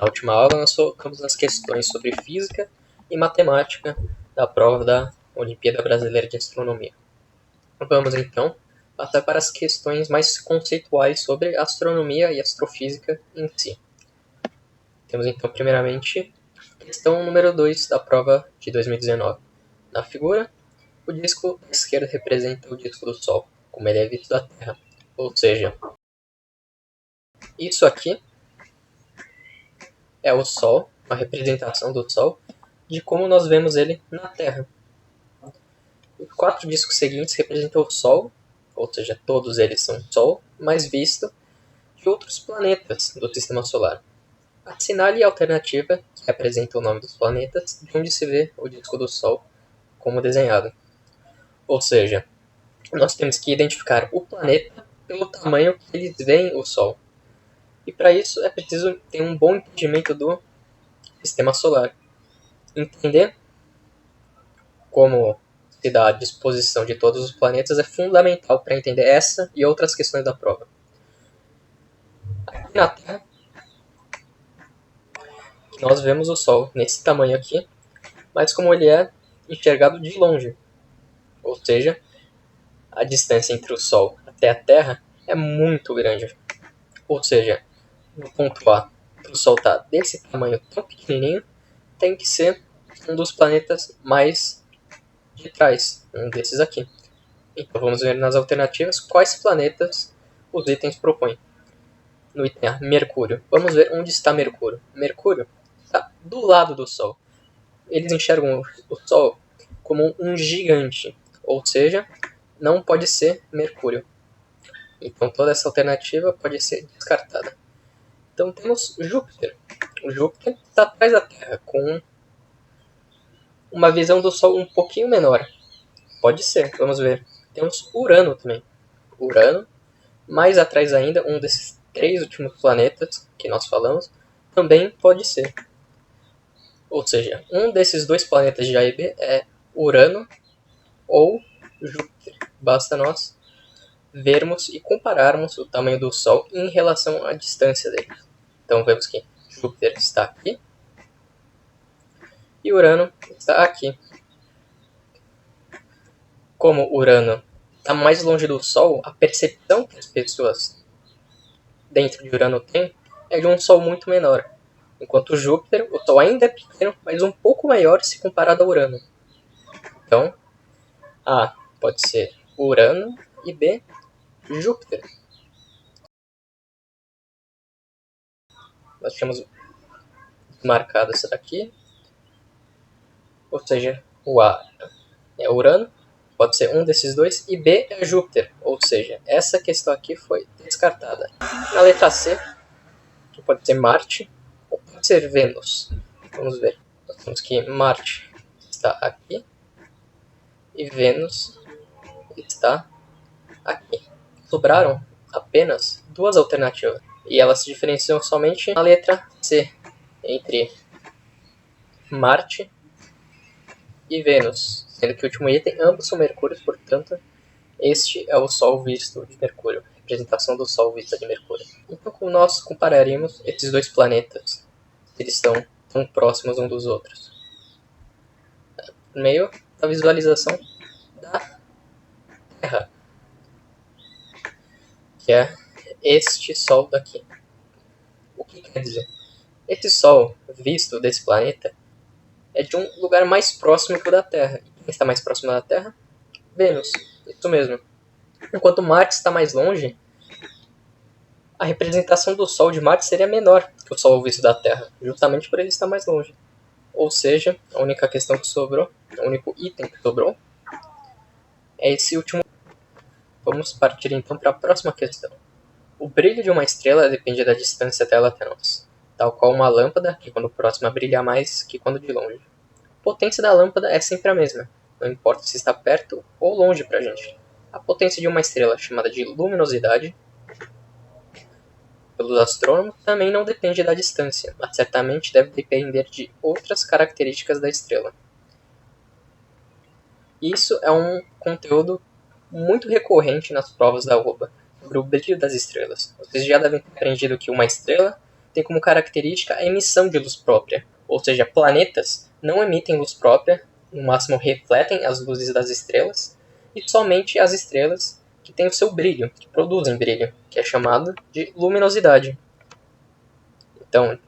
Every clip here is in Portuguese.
Na última aula nós focamos nas questões sobre física e matemática da prova da Olimpíada Brasileira de Astronomia. Vamos então passar para as questões mais conceituais sobre astronomia e astrofísica em si. Temos então primeiramente a questão número 2 da prova de 2019. Na figura, o disco à esquerda representa o disco do Sol, como ele é visto da Terra. Ou seja, isso aqui é o Sol, uma representação do Sol, de como nós vemos ele na Terra. Os 4 discos seguintes representam o Sol, ou seja, todos eles são Sol, mas visto de outros planetas do Sistema Solar. Assinale a alternativa que apresenta o nome dos planetas de onde se vê o disco do Sol como desenhado. Ou seja, nós temos que identificar o planeta pelo tamanho que eles veem o Sol. E para isso é preciso ter um bom entendimento do Sistema Solar. Entender como se dá a disposição de todos os planetas é fundamental para entender essa e outras questões da prova. Aqui na Terra, nós vemos o Sol nesse tamanho aqui, mas como ele é enxergado de longe. Ou seja, a distância entre o Sol até a Terra é muito grande. Ou seja, no ponto A, o Sol está desse tamanho tão pequenininho, tem que ser um dos planetas mais de trás, um desses aqui. Então vamos ver nas alternativas quais planetas os itens propõem. No item A, Mercúrio. Vamos ver onde está Mercúrio. Mercúrio está do lado do Sol. Eles enxergam o Sol como um gigante, ou seja, não pode ser Mercúrio. Então toda essa alternativa pode ser descartada. Então temos Júpiter. O Júpiter está atrás da Terra, com uma visão do Sol um pouquinho menor. Pode ser, vamos ver. Temos Urano também. Urano, mais atrás ainda, um desses 3 últimos planetas que nós falamos, também pode ser. Ou seja, um desses 2 planetas de A e B é Urano ou Júpiter. Basta nós vermos e compararmos o tamanho do Sol em relação à distância dele. Então vemos que Júpiter está aqui e Urano está aqui. Como Urano está mais longe do Sol, a percepção que as pessoas dentro de Urano têm é de um Sol muito menor. Enquanto Júpiter, o Sol ainda é pequeno, mas um pouco maior se comparado a Urano. Então, A pode ser Urano e B, Júpiter. Nós temos marcado essa daqui. Ou seja, o A é Urano, pode ser um desses 2, e B é Júpiter. Ou seja, essa questão aqui foi descartada. Na letra C, que pode ser Marte ou pode ser Vênus. Vamos ver. Nós temos que Marte está aqui e Vênus está aqui. Sobraram apenas 2 alternativas e elas se diferenciam somente na letra C, entre Marte e Vênus, sendo que o último item ambos são Mercúrios, portanto, este é o Sol visto de Mercúrio, representação do Sol vista de Mercúrio. Então, como nós compararíamos esses 2 planetas? Eles estão tão próximos uns dos outros. No meio da visualização da Terra, que é este Sol daqui. O que quer dizer? Esse Sol visto desse planeta é de um lugar mais próximo que o da Terra. E quem está mais próximo da Terra? Vênus. Isso mesmo. Enquanto Marte está mais longe, a representação do Sol de Marte seria menor que o Sol visto da Terra, justamente por ele estar mais longe. Ou seja, a única questão que sobrou, o único item que sobrou, é esse último. Vamos partir então para a próxima questão. O brilho de uma estrela depende da distância dela até nós, tal qual uma lâmpada, que quando próxima brilha mais que quando de longe. A potência da lâmpada é sempre a mesma, não importa se está perto ou longe para a gente. A potência de uma estrela, chamada de luminosidade, pelos astrônomos, também não depende da distância, mas certamente deve depender de outras características da estrela. Isso é um conteúdo muito recorrente nas provas da UOBA, sobre o brilho das estrelas. Vocês já devem ter aprendido que uma estrela tem como característica a emissão de luz própria, ou seja, planetas não emitem luz própria, no máximo refletem as luzes das estrelas, e somente as estrelas que têm o seu brilho, que produzem brilho, que é chamado de luminosidade. Então,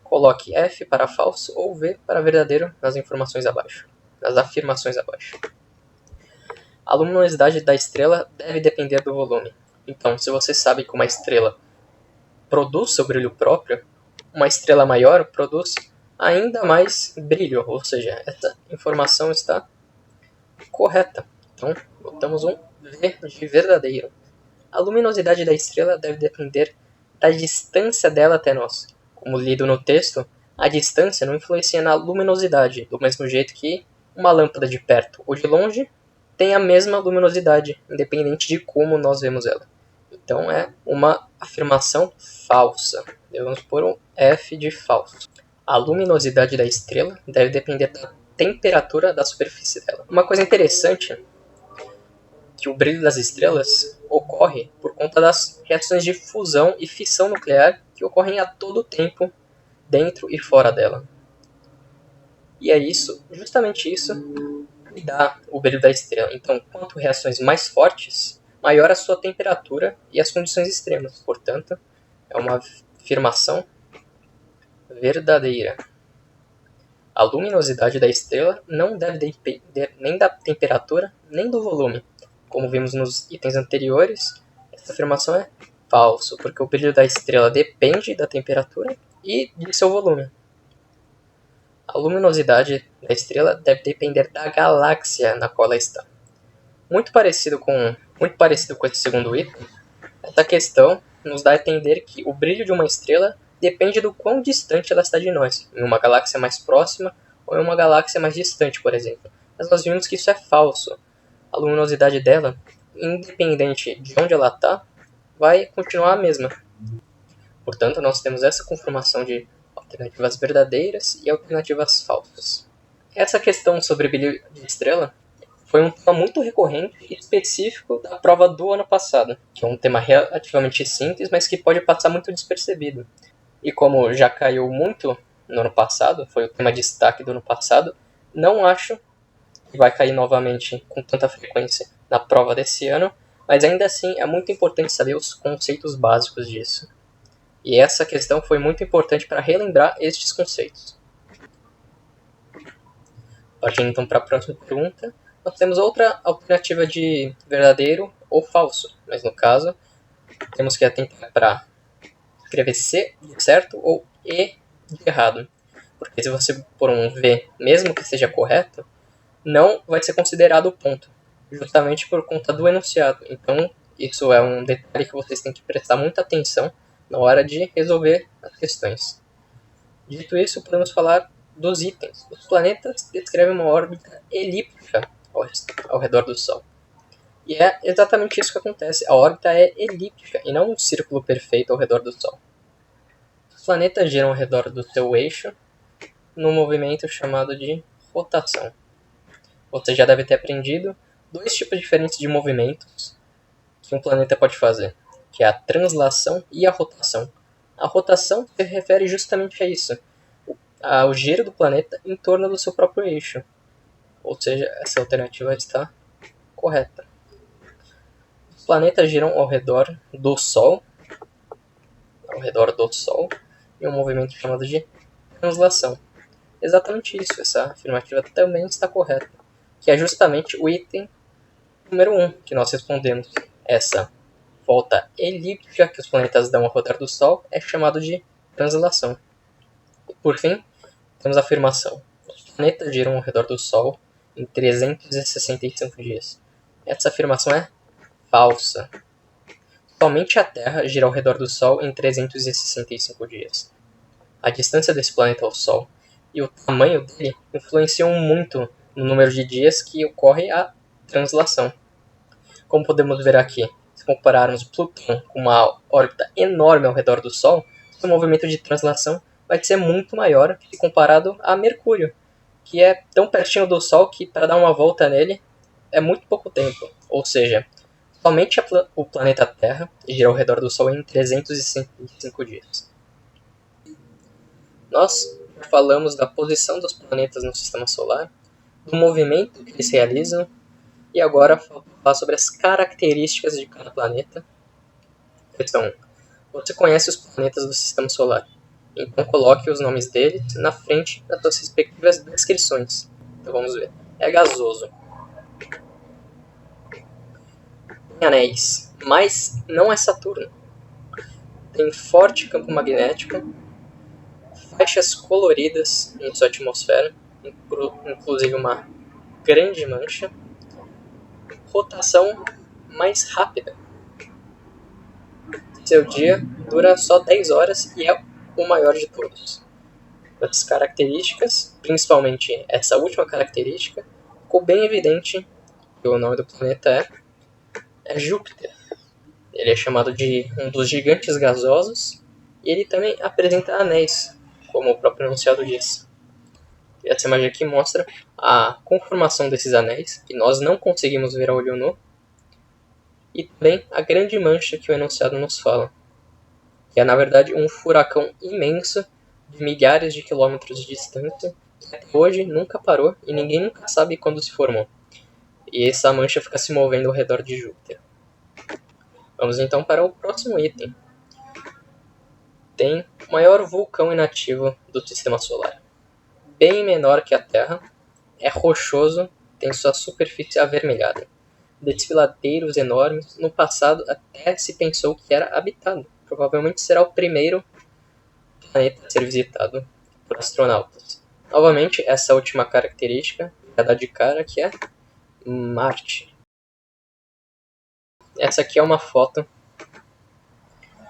coloque F para falso ou V para verdadeiro nas informações abaixo, nas afirmações abaixo. A luminosidade da estrela deve depender do volume. Então, se você sabe que uma estrela produz seu brilho próprio, uma estrela maior produz ainda mais brilho, ou seja, essa informação está correta. Então, botamos um V de verdadeiro. A luminosidade da estrela deve depender da distância dela até nós. Como lido no texto, a distância não influencia na luminosidade, do mesmo jeito que uma lâmpada de perto ou de longe tem a mesma luminosidade, independente de como nós vemos ela. Então é uma afirmação falsa. Devemos pôr um F de falso. A luminosidade da estrela deve depender da temperatura da superfície dela. Uma coisa interessante é que o brilho das estrelas ocorre por conta das reações de fusão e fissão nuclear que ocorrem a todo tempo dentro e fora dela. E é isso, justamente isso, que dá o brilho da estrela. Então, quanto reações mais fortes, maior a sua temperatura e as condições extremas. Portanto, é uma afirmação verdadeira. A luminosidade da estrela não deve depender nem da temperatura nem do volume. Como vimos nos itens anteriores, essa afirmação é falso, porque o brilho da estrela depende da temperatura e de seu volume. A luminosidade da estrela deve depender da galáxia na qual ela está. Muito parecido com esse segundo item, essa questão nos dá a entender que o brilho de uma estrela depende do quão distante ela está de nós, em uma galáxia mais próxima ou em uma galáxia mais distante, por exemplo. Mas nós vimos que isso é falso. A luminosidade dela, independente de onde ela está, vai continuar a mesma. Portanto, nós temos essa confirmação de alternativas verdadeiras e alternativas falsas. Essa questão sobre brilho de estrela foi um tema muito recorrente e específico da prova do ano passado, que é um tema relativamente simples, mas que pode passar muito despercebido. E como já caiu muito no ano passado, foi o tema de destaque do ano passado, não acho que vai cair novamente com tanta frequência na prova desse ano, mas ainda assim é muito importante saber os conceitos básicos disso. E essa questão foi muito importante para relembrar estes conceitos. Partindo então para a próxima pergunta, nós temos outra alternativa de verdadeiro ou falso, mas no caso temos que atentar para escrever C de certo ou E de errado. Porque se você pôr um V, mesmo que seja correto, não vai ser considerado o ponto, justamente por conta do enunciado. Então, isso é um detalhe que vocês têm que prestar muita atenção na hora de resolver as questões. Dito isso, podemos falar dos itens. Os planetas descrevem uma órbita elíptica ao redor do Sol. E é exatamente isso que acontece. A órbita é elíptica e não um círculo perfeito ao redor do Sol. Os planetas giram ao redor do seu eixo num movimento chamado de rotação. Você já deve ter aprendido dois tipos diferentes de movimentos que um planeta pode fazer, que é a translação e a rotação. A rotação se refere justamente a isso, ao giro do planeta em torno do seu próprio eixo. Ou seja, essa alternativa está correta. Os planetas giram ao redor do Sol, em um movimento chamado de translação. Exatamente isso, essa afirmativa também está correta, que é justamente o item número 1 que nós respondemos. Essa volta elíptica que os planetas dão ao redor do Sol é chamado de translação. E por fim, temos a afirmação: os planetas giram ao redor do Sol em 365 dias. Essa afirmação é falsa. Somente a Terra gira ao redor do Sol em 365 dias. A distância desse planeta ao Sol e o tamanho dele influenciam muito no número de dias que ocorre a translação. Como podemos ver aqui, se compararmos Plutão com uma órbita enorme ao redor do Sol, seu movimento de translação vai ser muito maior se comparado a Mercúrio, que é tão pertinho do Sol que para dar uma volta nele é muito pouco tempo. Ou seja, somente o planeta Terra gira ao redor do Sol em 365 dias. Nós falamos da posição dos planetas no Sistema Solar, do movimento que eles realizam, e agora vou falar sobre as características de cada planeta. Questão: você conhece os planetas do Sistema Solar, então coloque os nomes deles na frente das suas respectivas descrições. Então vamos ver. É gasoso. Tem anéis, mas não é Saturno. Tem forte campo magnético, faixas coloridas em sua atmosfera, inclusive uma grande mancha, rotação mais rápida. Seu dia dura só 10 horas e é o maior de todos. As características, principalmente essa última característica, ficou bem evidente que o nome do planeta é Júpiter. Ele é chamado de um dos gigantes gasosos e ele também apresenta anéis, como o próprio enunciado diz. Essa imagem aqui mostra a conformação desses anéis, que nós não conseguimos ver a olho nu, e também a grande mancha que o enunciado nos fala, que é na verdade um furacão imenso de milhares de quilômetros de distância, que até hoje nunca parou e ninguém nunca sabe quando se formou. E essa mancha fica se movendo ao redor de Júpiter. Vamos então para o próximo item. Tem o maior vulcão inativo do Sistema Solar. Bem menor que a Terra, é rochoso, tem sua superfície avermelhada. Desfiladeiros enormes, no passado até se pensou que era habitado. Provavelmente será o primeiro planeta a ser visitado por astronautas. Novamente, essa última característica já dá de cara que é Marte. Essa aqui é uma foto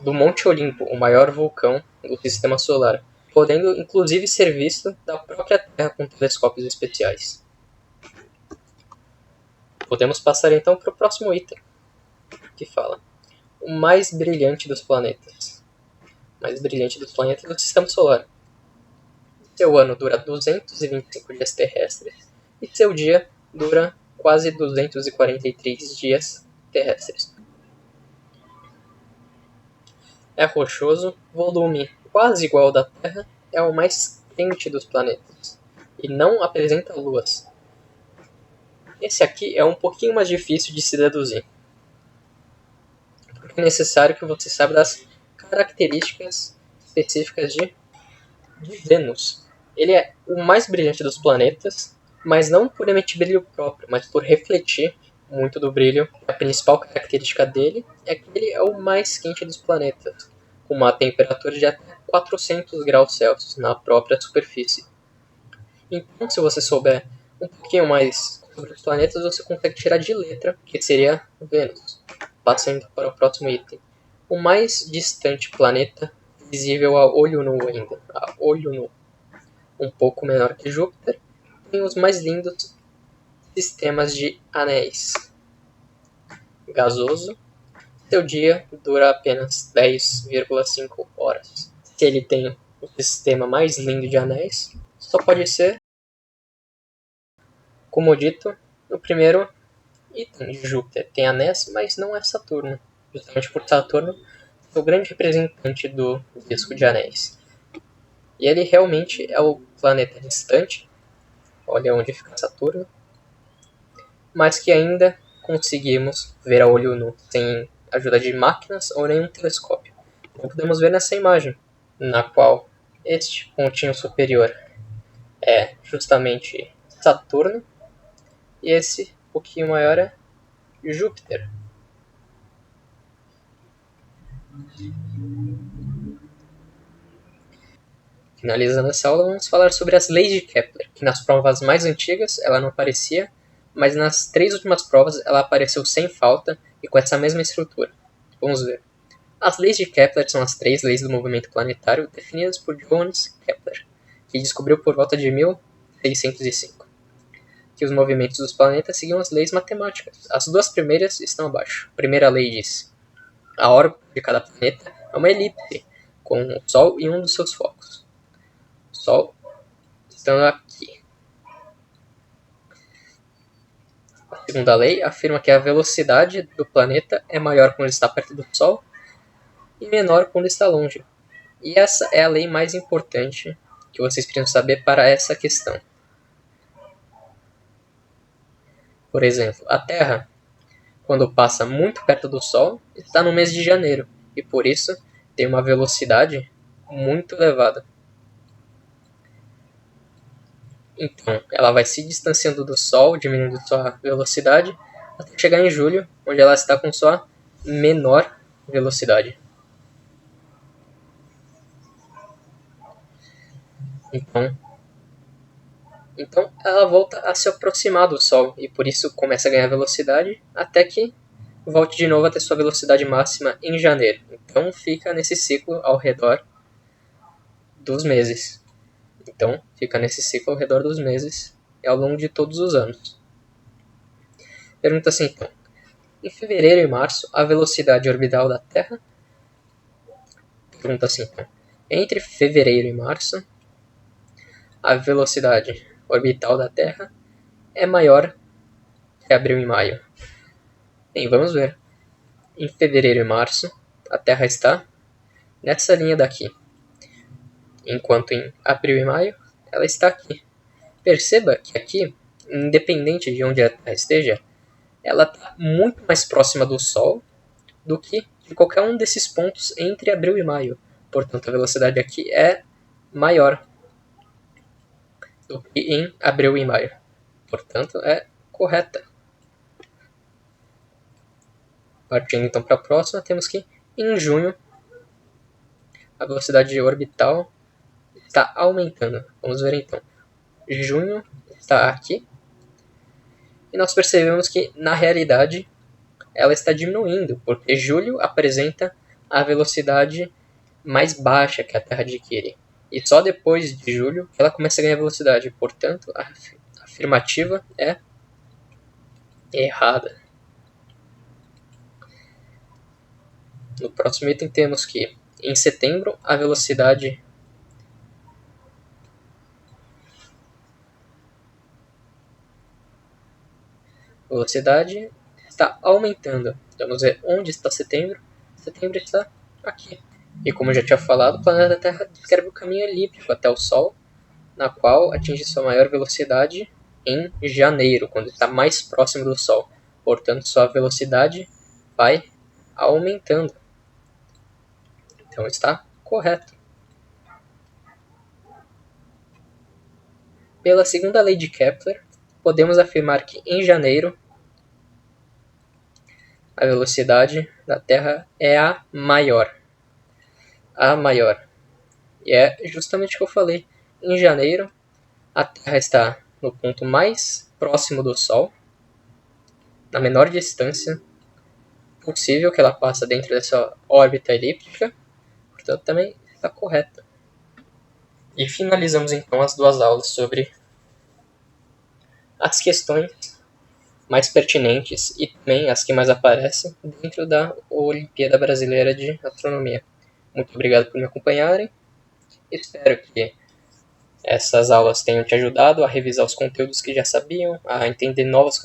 do Monte Olimpo, o maior vulcão do Sistema Solar, podendo inclusive ser visto da própria Terra com telescópios especiais. Podemos passar então para o próximo item, que fala o mais brilhante dos planetas. O mais brilhante dos planetas do Sistema Solar. Seu ano dura 225 dias terrestres e seu dia dura quase 243 dias terrestres. É rochoso, volume quase igual ao da Terra, é o mais quente dos planetas e não apresenta luas. Esse aqui é um pouquinho mais difícil de se deduzir, porque é necessário que você saiba das características específicas de Vênus. Ele é o mais brilhante dos planetas, mas não por emitir brilho próprio, mas por refletir muito do brilho. A principal característica dele é que ele é o mais quente dos planetas, com uma temperatura de até 400 graus Celsius na própria superfície. Então, se você souber um pouquinho mais sobre os planetas, você consegue tirar de letra que seria Vênus. Passando para o próximo item. O mais distante planeta visível a olho nu ainda, a olho nu. Um pouco menor que Júpiter, tem os mais lindos sistemas de anéis. Gasoso, seu dia dura apenas 10,5 horas. Se ele tem o sistema mais lindo de anéis, só pode ser, como dito, o primeiro item de Júpiter. Tem anéis, mas não é Saturno, justamente por Saturno é o grande representante do disco de anéis. E ele realmente é o planeta distante, olha onde fica Saturno, mas que ainda conseguimos ver a olho nu, sem ajuda de máquinas ou nenhum telescópio. Como podemos ver nessa imagem, na qual este pontinho superior é justamente Saturno, e esse pouquinho maior é Júpiter. Finalizando essa aula, vamos falar sobre as leis de Kepler, que nas provas mais antigas ela não aparecia, mas nas 3 últimas provas ela apareceu sem falta e com essa mesma estrutura. Vamos ver. As leis de Kepler são as 3 leis do movimento planetário definidas por Johannes Kepler, que descobriu por volta de 1605, que os movimentos dos planetas seguiam as leis matemáticas. As 2 primeiras estão abaixo. A primeira lei diz: a órbita de cada planeta é uma elipse, com o Sol em um dos seus focos. Sol estando aqui. A segunda lei afirma que a velocidade do planeta é maior quando está perto do Sol e menor quando está longe. E essa é a lei mais importante que vocês precisam saber para essa questão. Por exemplo, a Terra, quando passa muito perto do Sol, está no mês de janeiro, e por isso tem uma velocidade muito elevada. Então, ela vai se distanciando do Sol, diminuindo sua velocidade, até chegar em julho, onde ela está com sua menor velocidade. Então ela volta a se aproximar do Sol, e por isso começa a ganhar velocidade, até que volte de novo a ter sua velocidade máxima em janeiro. Então fica nesse ciclo ao redor dos meses. E ao longo de todos os anos. Pergunta assim então. Em fevereiro e março, a velocidade orbital da Terra... Pergunta assim então. Entre fevereiro e março, a velocidade orbital da Terra é maior que abril e maio. Bem, vamos ver. Em fevereiro e março, a Terra está nessa linha daqui. Enquanto em abril e maio, ela está aqui. Perceba que aqui, independente de onde a Terra esteja, ela está muito mais próxima do Sol do que de qualquer um desses pontos entre abril e maio. Portanto, a velocidade aqui é maior do que em abril e maio. Portanto, é correta. Partindo então para a próxima, temos que em junho a velocidade orbital está aumentando. Vamos ver então. Junho está aqui. E nós percebemos que, na realidade, ela está diminuindo, porque julho apresenta a velocidade mais baixa que a Terra adquire. E só depois de julho ela começa a ganhar velocidade. Portanto, a afirmativa é errada. No próximo item temos que, em setembro, a velocidade está aumentando. Vamos ver onde está setembro. Setembro está aqui. E como eu já tinha falado, o planeta Terra descreve o caminho elíptico até o Sol, na qual atinge sua maior velocidade em janeiro, quando está mais próximo do Sol. Portanto, sua velocidade vai aumentando. Então está correto. Pela segunda lei de Kepler, podemos afirmar que em janeiro a velocidade da Terra é a maior. A maior. E é justamente o que eu falei. Em janeiro, a Terra está no ponto mais próximo do Sol, na menor distância possível que ela passa dentro dessa órbita elíptica, portanto também está correta. E finalizamos então as duas aulas sobre as questões mais pertinentes e também as que mais aparecem dentro da Olimpíada Brasileira de Astronomia. Muito obrigado por me acompanharem. Espero que essas aulas tenham te ajudado a revisar os conteúdos que já sabiam, a entender novos